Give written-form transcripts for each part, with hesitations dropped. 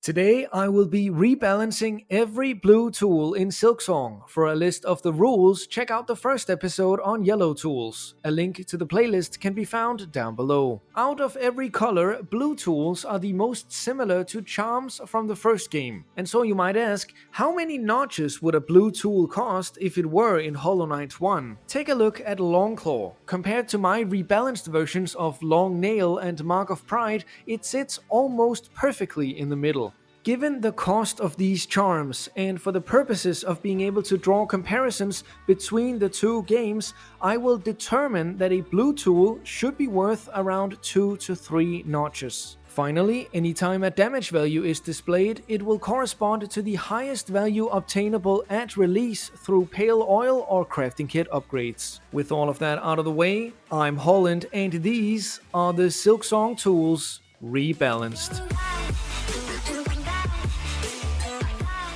Today I will be rebalancing every blue tool in Silksong. For a list of the rules, check out the first episode on yellow tools. A link to the playlist can be found down below. Out of every color, blue tools are the most similar to charms from the first game. And so you might ask, how many notches would a blue tool cost if it were in Hollow Knight 1? Take a look at Longclaw. Compared to my rebalanced versions of Long Nail and Mark of Pride, it sits almost perfectly in the middle. Given the cost of these charms, and for the purposes of being able to draw comparisons between the two games, I will determine that a blue tool should be worth around 2 to 3 notches. Finally, anytime a damage value is displayed, it will correspond to the highest value obtainable at release through Pale Oil or Crafting Kit upgrades. With all of that out of the way, I'm Holland, and these are the Silksong tools rebalanced.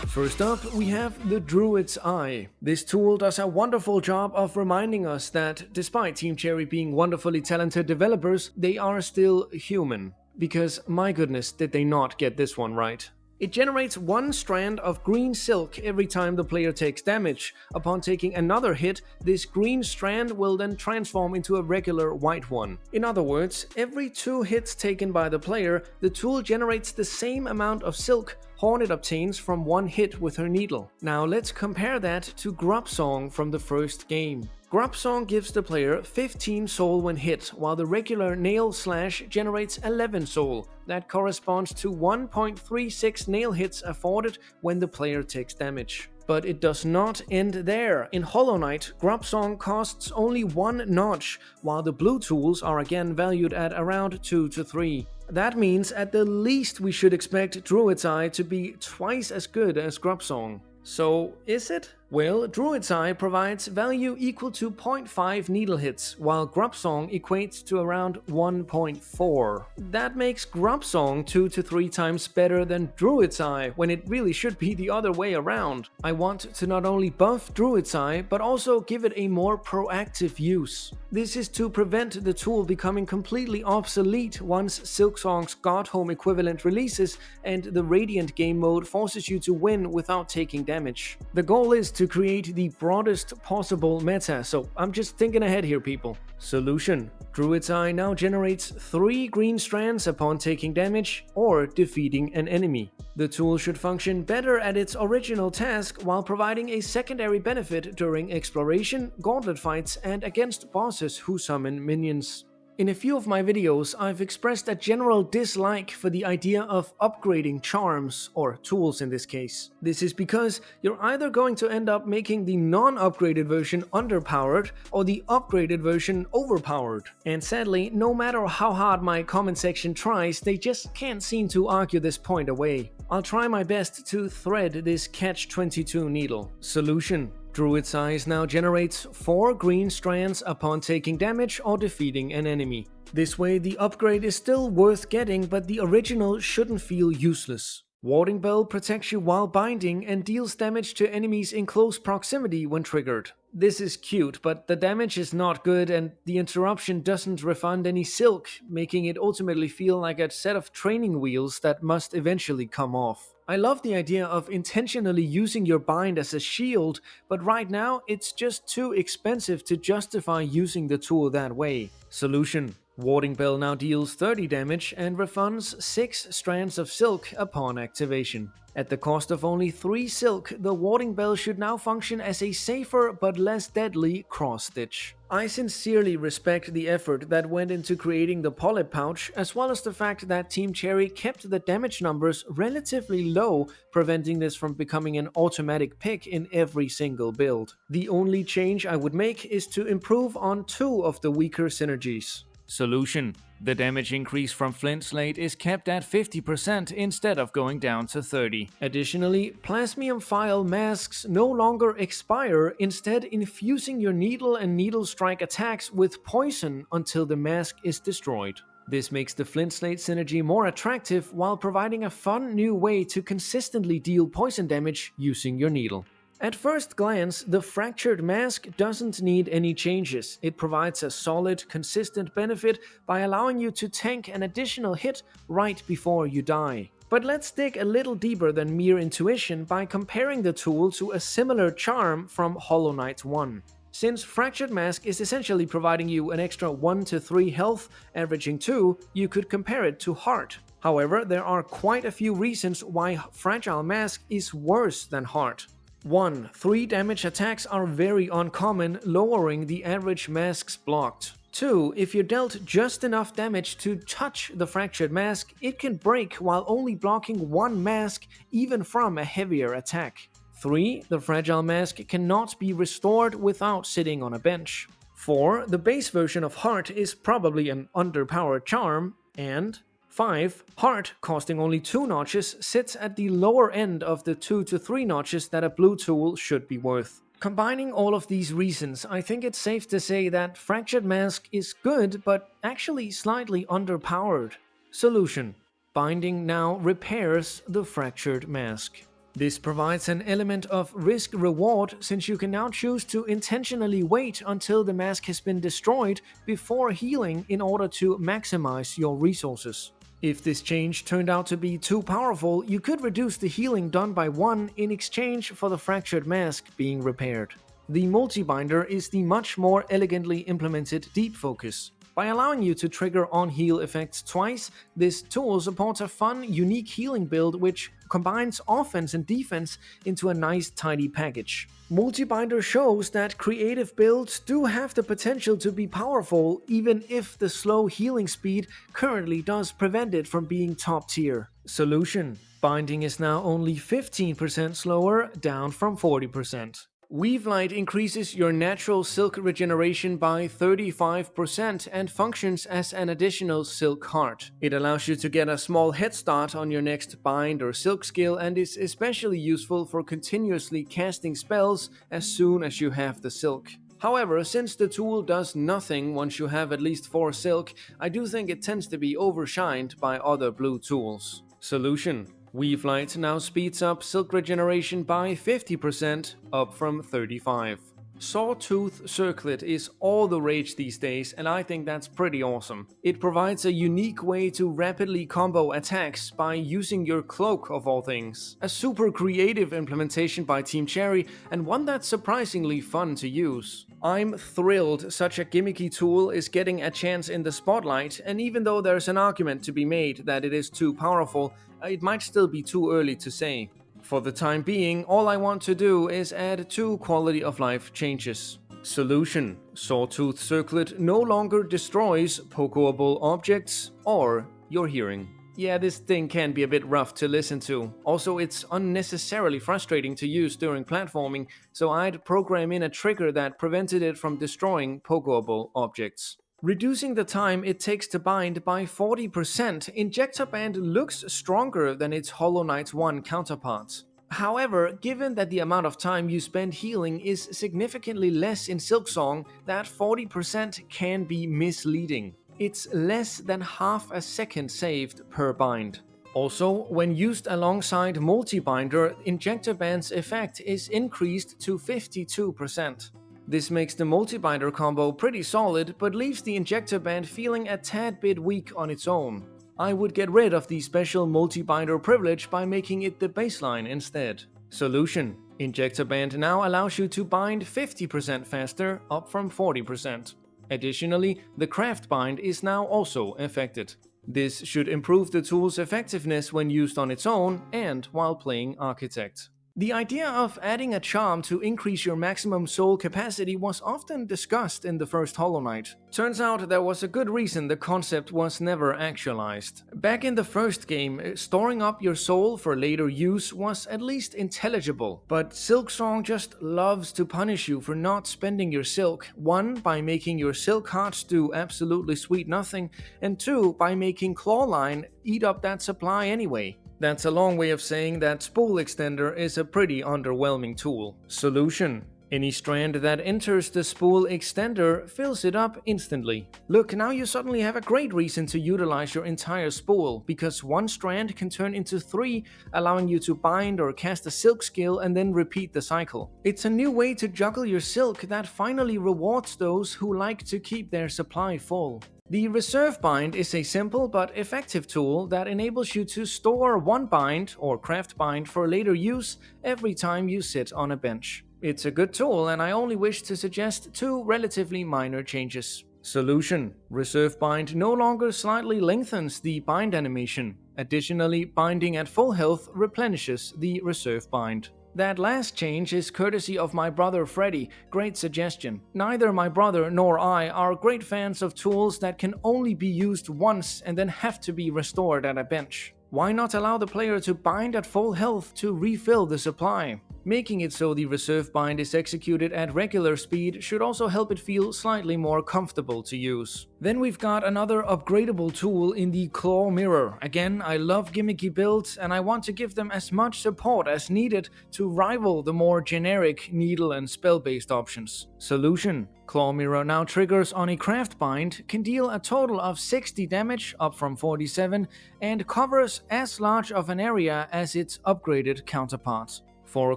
First up, we have the Druid's Eye. This tool does a wonderful job of reminding us that, despite Team Cherry being wonderfully talented developers, they are still human. Because, my goodness, did they not get this one right. It generates 1 strand of green silk every time the player takes damage. Upon taking another hit, this green strand will then transform into a regular white one. In other words, every 2 hits taken by the player, the tool generates the same amount of silk Hornet obtains from 1 hit with her needle. Now let's compare that to Grubsong from the first game. Grubsong gives the player 15 soul when hit, while the regular nail slash generates 11 soul. That corresponds to 1.36 nail hits afforded when the player takes damage. But it does not end there. In Hollow Knight, Grubsong costs only 1 notch, while the blue tools are again valued at around 2 to 3. That means at the least we should expect Druid's Eye to be twice as good as Grubsong. So, is it? Well, Druid's Eye provides value equal to 0.5 needle hits, while Grubsong equates to around 1.4. That makes Grubsong 2 to 3 times better than Druid's Eye, when it really should be the other way around. I want to not only buff Druid's Eye, but also give it a more proactive use. This is to prevent the tool becoming completely obsolete once Silksong's Godhome equivalent releases and the Radiant game mode forces you to win without taking damage. The goal is to create the broadest possible meta, so I'm just thinking ahead here, people. Solution: Druid's Eye now generates 3 green strands upon taking damage or defeating an enemy. The tool should function better at its original task while providing a secondary benefit during exploration, gauntlet fights, and against bosses who summon minions. In a few of my videos, I've expressed a general dislike for the idea of upgrading charms, or tools in this case. This is because you're either going to end up making the non-upgraded version underpowered, or the upgraded version overpowered. And sadly, no matter how hard my comment section tries, they just can't seem to argue this point away. I'll try my best to thread this catch-22 needle. Solution: Druid's Eye now generates 4 green strands upon taking damage or defeating an enemy. This way the upgrade is still worth getting, but the original shouldn't feel useless. Warding Bell protects you while binding and deals damage to enemies in close proximity when triggered. This is cute, but the damage is not good and the interruption doesn't refund any silk, making it ultimately feel like a set of training wheels that must eventually come off. I love the idea of intentionally using your bind as a shield, but right now it's just too expensive to justify using the tool that way. Solution: Warding Bell now deals 30 damage and refunds 6 strands of silk upon activation. At the cost of only 3 silk, the Warding Bell should now function as a safer but less deadly cross-stitch. I sincerely respect the effort that went into creating the Pollip Pouch, as well as the fact that Team Cherry kept the damage numbers relatively low, preventing this from becoming an automatic pick in every single build. The only change I would make is to improve on 2 of the weaker synergies. Solution: the damage increase from Flint Slate is kept at 50% instead of going down to 30. Additionally, Plasmium File masks no longer expire, instead infusing your needle and needle strike attacks with poison until the mask is destroyed. This makes the Flint Slate synergy more attractive while providing a fun new way to consistently deal poison damage using your needle. At first glance, the Fractured Mask doesn't need any changes. It provides a solid, consistent benefit by allowing you to tank an additional hit right before you die. But let's dig a little deeper than mere intuition by comparing the tool to a similar charm from Hollow Knight 1. Since Fractured Mask is essentially providing you an extra 1 to 3 health, averaging 2, you could compare it to Heart. However, there are quite a few reasons why Fragile Mask is worse than Heart. 1. 3 damage attacks are very uncommon, lowering the average masks blocked. 2. If you're dealt just enough damage to touch the Fractured Mask, it can break while only blocking 1 mask, even from a heavier attack. 3. The Fragile Mask cannot be restored without sitting on a bench. 4. The base version of Heart is probably an underpowered charm. And 5. Heart, costing only 2 notches, sits at the lower end of the 2 to 3 notches that a blue tool should be worth. Combining all of these reasons, I think it's safe to say that Fractured Mask is good, but actually slightly underpowered. Solution: binding now repairs the Fractured Mask. This provides an element of risk-reward, since you can now choose to intentionally wait until the mask has been destroyed before healing in order to maximize your resources. If this change turned out to be too powerful, you could reduce the healing done by 1 in exchange for the Fractured Mask being repaired. The Multibinder is the much more elegantly implemented Deep Focus. By allowing you to trigger on-heal effects twice, this tool supports a fun, unique healing build which combines offense and defense into a nice, tidy package. Multibinder shows that creative builds do have the potential to be powerful, even if the slow healing speed currently does prevent it from being top tier. Solution: binding is now only 15% slower, down from 40%. Weavelight increases your natural silk regeneration by 35% and functions as an additional silk heart. It allows you to get a small head start on your next bind or silk skill and is especially useful for continuously casting spells as soon as you have the silk. However, since the tool does nothing once you have at least 4 silk, I do think it tends to be overshined by other blue tools. Solution: Weavelight now speeds up silk regeneration by 50%, up from 35%. Sawtooth Circlet is all the rage these days, and I think that's pretty awesome. It provides a unique way to rapidly combo attacks by using your cloak of all things. A super creative implementation by Team Cherry, and one that's surprisingly fun to use. I'm thrilled such a gimmicky tool is getting a chance in the spotlight, and even though there's an argument to be made that it is too powerful, it might still be too early to say. For the time being, all I want to do is add 2 quality of life changes. Solution: Sawtooth Circlet no longer destroys pokeable objects or your hearing. Yeah, this thing can be a bit rough to listen to. Also, it's unnecessarily frustrating to use during platforming, so I'd program in a trigger that prevented it from destroying pokeable objects. Reducing the time it takes to bind by 40%, Injector Band looks stronger than its Hollow Knight 1 counterpart. However, given that the amount of time you spend healing is significantly less in Silksong, that 40% can be misleading. It's less than half a second saved per bind. Also, when used alongside Multibinder, Injector Band's effect is increased to 52%. This makes the Multibinder combo pretty solid, but leaves the Injector Band feeling a tad bit weak on its own. I would get rid of the special Multibinder privilege by making it the baseline instead. Solution: Injector Band now allows you to bind 50% faster, up from 40%. Additionally, the craft bind is now also affected. This should improve the tool's effectiveness when used on its own and while playing Architect. The idea of adding a charm to increase your maximum soul capacity was often discussed in the first Hollow Knight. Turns out there was a good reason the concept was never actualized. Back in the first game, storing up your soul for later use was at least intelligible, but Silksong just loves to punish you for not spending your silk, 1 by making your silk hearts do absolutely sweet nothing, and 2 by making Clawline eat up that supply anyway. That's a long way of saying that Spool Extender is a pretty underwhelming tool. Solution: any strand that enters the Spool Extender fills it up instantly. Look, now you suddenly have a great reason to utilize your entire spool, because 1 strand can turn into 3, allowing you to bind or cast a silk skill and then repeat the cycle. It's a new way to juggle your silk that finally rewards those who like to keep their supply full. The Reserve Bind is a simple but effective tool that enables you to store one bind or craft bind for later use every time you sit on a bench. It's a good tool, and I only wish to suggest two relatively minor changes. Solution: Reserve Bind no longer slightly lengthens the bind animation. Additionally, binding at full health replenishes the Reserve Bind. That last change is courtesy of my brother Freddy. Great suggestion. Neither my brother nor I are great fans of tools that can only be used once and then have to be restored at a bench. Why not allow the player to bind at full health to refill the supply? Making it so the Reserve Bind is executed at regular speed should also help it feel slightly more comfortable to use. Then we've got another upgradable tool in the Claw Mirror. Again, I love gimmicky builds and I want to give them as much support as needed to rival the more generic needle and spell-based options. Solution: Claw Mirror now triggers on a craft bind, can deal a total of 60 damage, up from 47, and covers as large of an area as its upgraded counterpart. For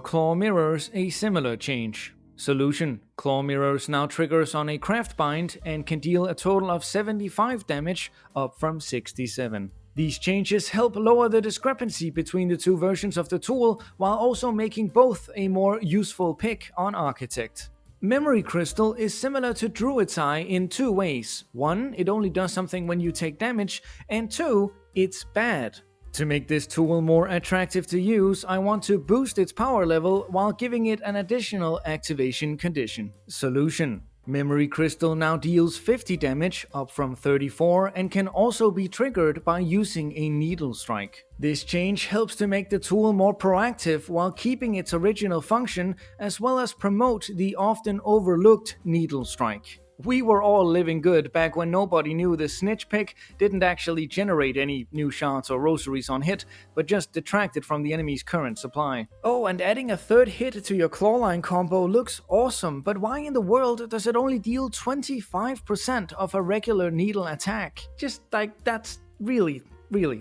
Claw Mirrors, a similar change. Solution: Claw Mirrors now triggers on a craft bind and can deal a total of 75 damage, up from 67. These changes help lower the discrepancy between the two versions of the tool, while also making both a more useful pick on Architect. Memory Crystal is similar to Druid's Eye in two ways. One, it only does something when you take damage, and two, it's bad. To make this tool more attractive to use, I want to boost its power level while giving it an additional activation condition. Solution: Memory Crystal now deals 50 damage, up from 34, and can also be triggered by using a Needle Strike. This change helps to make the tool more proactive while keeping its original function, as well as promote the often overlooked Needle Strike. We were all living good back when nobody knew the Snitch Pick didn't actually generate any new shards or rosaries on hit, but just detracted from the enemy's current supply. Oh, and adding a third hit to your clawline combo looks awesome, but why in the world does it only deal 25% of a regular needle attack? Just like, that's really,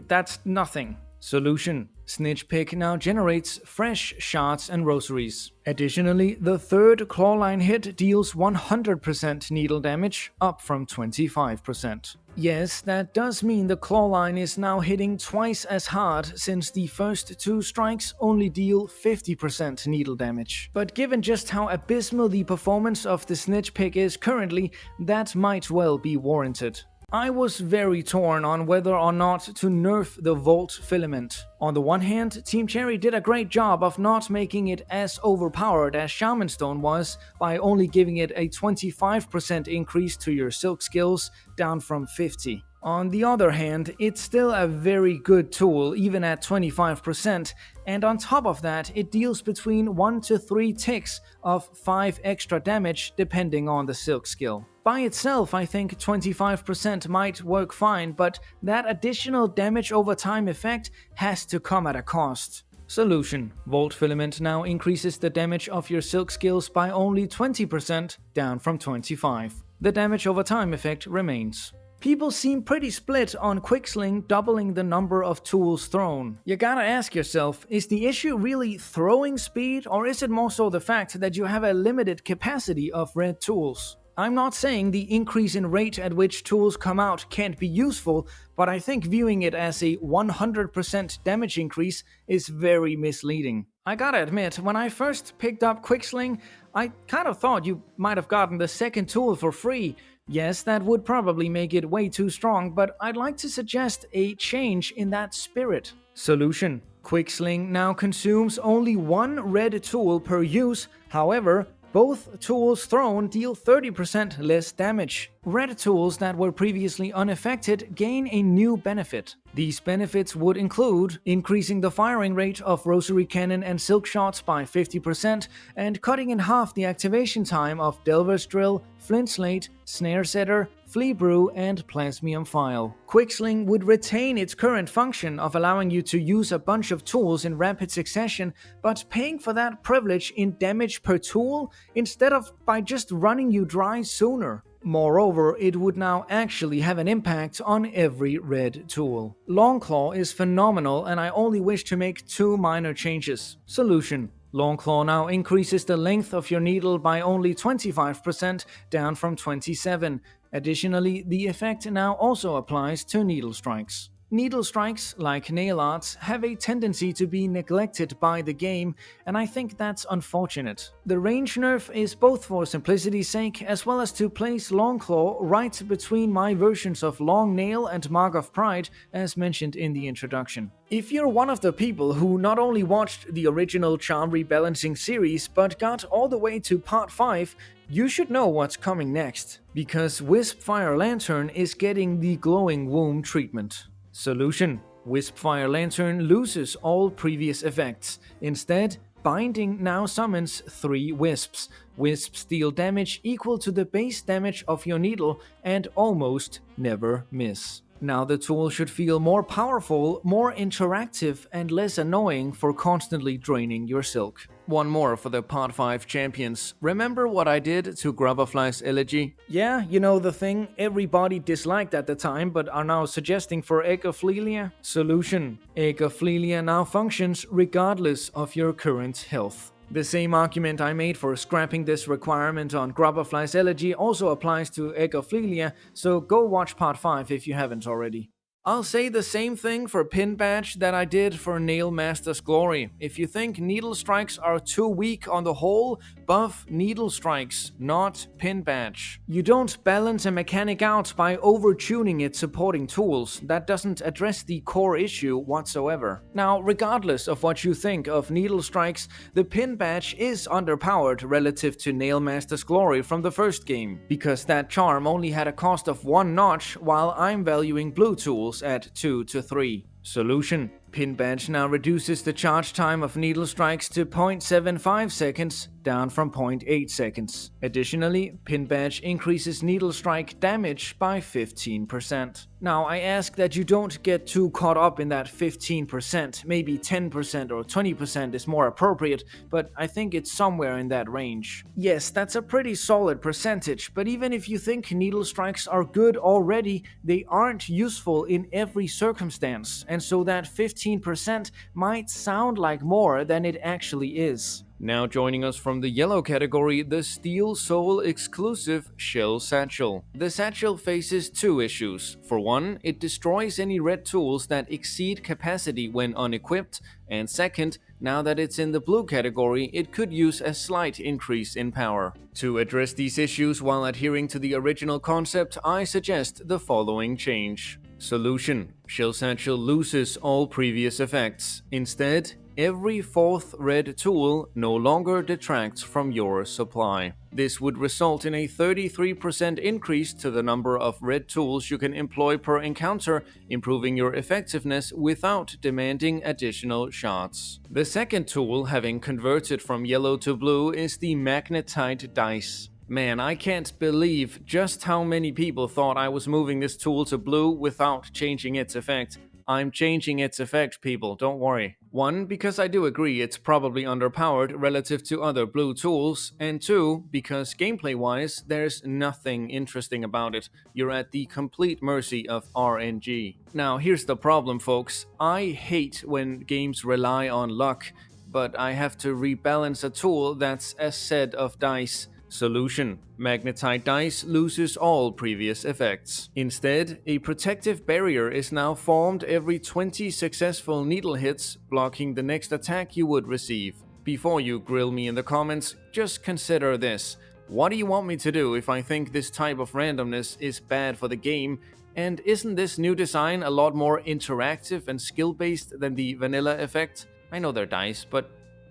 that's nothing. Solution: Snitch Pick now generates fresh shards and rosaries. Additionally, the third clawline hit deals 100% needle damage, up from 25%. Yes, that does mean the clawline is now hitting twice as hard, since the first two strikes only deal 50% needle damage. But given just how abysmal the performance of the Snitch Pick is currently, that might well be warranted. I was very torn on whether or not to nerf the Volt Filament. On the one hand, Team Cherry did a great job of not making it as overpowered as Shaman Stone was by only giving it a 25% increase to your Silk skills, down from 50. On the other hand, it's still a very good tool even at 25%, and on top of that, it deals between 1 to 3 ticks of 5 extra damage depending on the Silk skill. By itself, I think 25% might work fine, but that additional damage over time effect has to come at a cost. Solution: Volt Filament now increases the damage of your Silk skills by only 20%, down from 25. The damage over time effect remains. People seem pretty split on Quicksling doubling the number of tools thrown. You gotta ask yourself, is the issue really throwing speed, or is it more so the fact that you have a limited capacity of red tools? I'm not saying the increase in rate at which tools come out can't be useful, but I think viewing it as a 100% damage increase is very misleading. I gotta admit, when I first picked up Quicksling, I kind of thought you might have gotten the second tool for free. Yes, that would probably make it way too strong, but I'd like to suggest a change in that spirit. Solution: Quicksling now consumes only one red tool per use, however, both tools thrown deal 30% less damage. Red tools that were previously unaffected gain a new benefit. These benefits would include increasing the firing rate of Rosary Cannon and Silk Shots by 50% and cutting in half the activation time of Delver's Drill, Flint Slate, Snare Setter, Flea Brew, and Plasmium File. Quicksling would retain its current function of allowing you to use a bunch of tools in rapid succession, but paying for that privilege in damage per tool instead of by just running you dry sooner. Moreover, it would now actually have an impact on every red tool. Longclaw is phenomenal, and I only wish to make two minor changes. Solution: Longclaw now increases the length of your needle by only 25%, down from 27%. Additionally, the effect now also applies to needle strikes. Needle strikes, like nail arts, have a tendency to be neglected by the game, and I think that's unfortunate. The range nerf is both for simplicity's sake, as well as to place Longclaw right between my versions of Long Nail and Mark of Pride, as mentioned in the introduction. If you're one of the people who not only watched the original Charm Rebalancing series, but got all the way to Part 5, you should know what's coming next, because Wispfire Lantern is getting the Glowing Womb treatment. Solution: Wispfire Lantern loses all previous effects. Instead, Binding now summons 3 Wisps. Wisps deal damage equal to the base damage of your needle and almost never miss. Now the tool should feel more powerful, more interactive, and less annoying for constantly draining your silk. One more for the Part 5 champions. Remember what I did to Grubberfly's Elegy? Yeah, you know the thing everybody disliked at the time but are now suggesting for Egg of Flealia? Solution: Egg of Flealia now functions regardless of your current health. The same argument I made for scrapping this requirement on Grubberfly's Elegy also applies to Egg of Flealia, so go watch Part 5 if you haven't already. I'll say the same thing for Pin Badge that I did for Nail Master's Glory. If you think Needle Strikes are too weak on the whole, buff Needle Strikes, not Pin Badge. You don't balance a mechanic out by over-tuning its supporting tools. That doesn't address the core issue whatsoever. Now, regardless of what you think of Needle Strikes, the Pin Badge is underpowered relative to Nail Master's Glory from the first game, because that charm only had a cost of 1 notch, while I'm valuing blue tools at 2 to 3. Solution: Pin Badge now reduces the charge time of needle strikes to 0.75 seconds, down from 0.8 seconds. Additionally, Pin Badge increases needle strike damage by 15%. Now, I ask that you don't get too caught up in that 15%, maybe 10% or 20% is more appropriate, but I think it's somewhere in that range. Yes, that's a pretty solid percentage, but even if you think needle strikes are good already, they aren't useful in every circumstance, and so that 15% might sound like more than it actually is. Now joining us from the yellow category, the Steel Soul exclusive Shell Satchel. The Satchel faces 2 issues. For one, it destroys any red tools that exceed capacity when unequipped, and second, now that it's in the blue category, it could use a slight increase in power. To address these issues while adhering to the original concept, I suggest the following change. Solution: Shell Satchel loses all previous effects. Instead, every 4th red tool no longer detracts from your supply. This would result in a 33% increase to the number of red tools you can employ per encounter, improving your effectiveness without demanding additional shots. The second tool, having converted from yellow to blue, is the Magnetite Dice. Man, I can't believe just how many people thought I was moving this tool to blue without changing its effect. I'm changing its effect, people, don't worry. 1, because I do agree it's probably underpowered relative to other blue tools, and 2, because gameplay-wise, there's nothing interesting about it. You're at the complete mercy of RNG. Now, here's the problem, folks. I hate when games rely on luck, but I have to rebalance a tool that's a set of dice. Solution: Magnetite Dice loses all previous effects. Instead, a protective barrier is now formed every 20 successful needle hits, blocking the next attack you would receive. Before you grill me in the comments, just consider this. What do you want me to do if I think this type of randomness is bad for the game? And isn't this new design a lot more interactive and skill-based than the vanilla effect? I know they're dice, but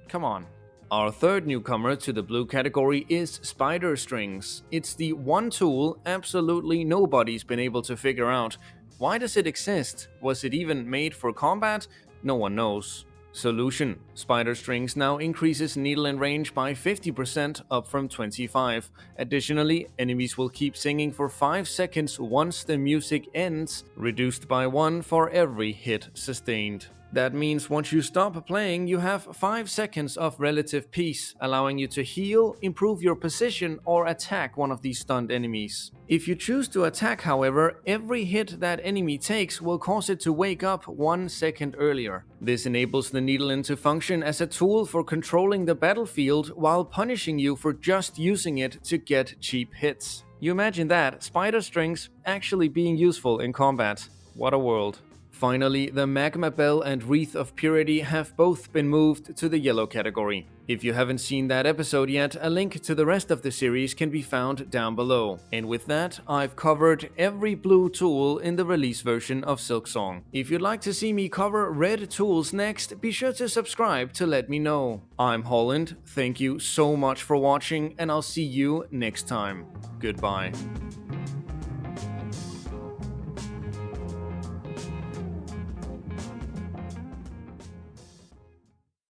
come on. Our third newcomer to the blue category is Spider Strings. It's the one tool absolutely nobody's been able to figure out. Why does it exist? Was it even made for combat? No one knows. Solution: Spider Strings now increases needle in range by 50%, up from 25%. Additionally, enemies will keep singing for 5 seconds once the music ends, reduced by 1 for every hit sustained. That means once you stop playing, you have 5 seconds of relative peace, allowing you to heal, improve your position, or attack one of these stunned enemies. If you choose to attack, however, every hit that enemy takes will cause it to wake up 1 second earlier. This enables the Needle to function as a tool for controlling the battlefield while punishing you for just using it to get cheap hits. You imagine that, spider strings actually being useful in combat. What a world. Finally, the Magma Bell and Wreath of Purity have both been moved to the yellow category. If you haven't seen that episode yet, a link to the rest of the series can be found down below. And with that, I've covered every blue tool in the release version of Silksong. If you'd like to see me cover red tools next, be sure to subscribe to let me know. I'm Holland, thank you so much for watching, and I'll see you next time. Goodbye.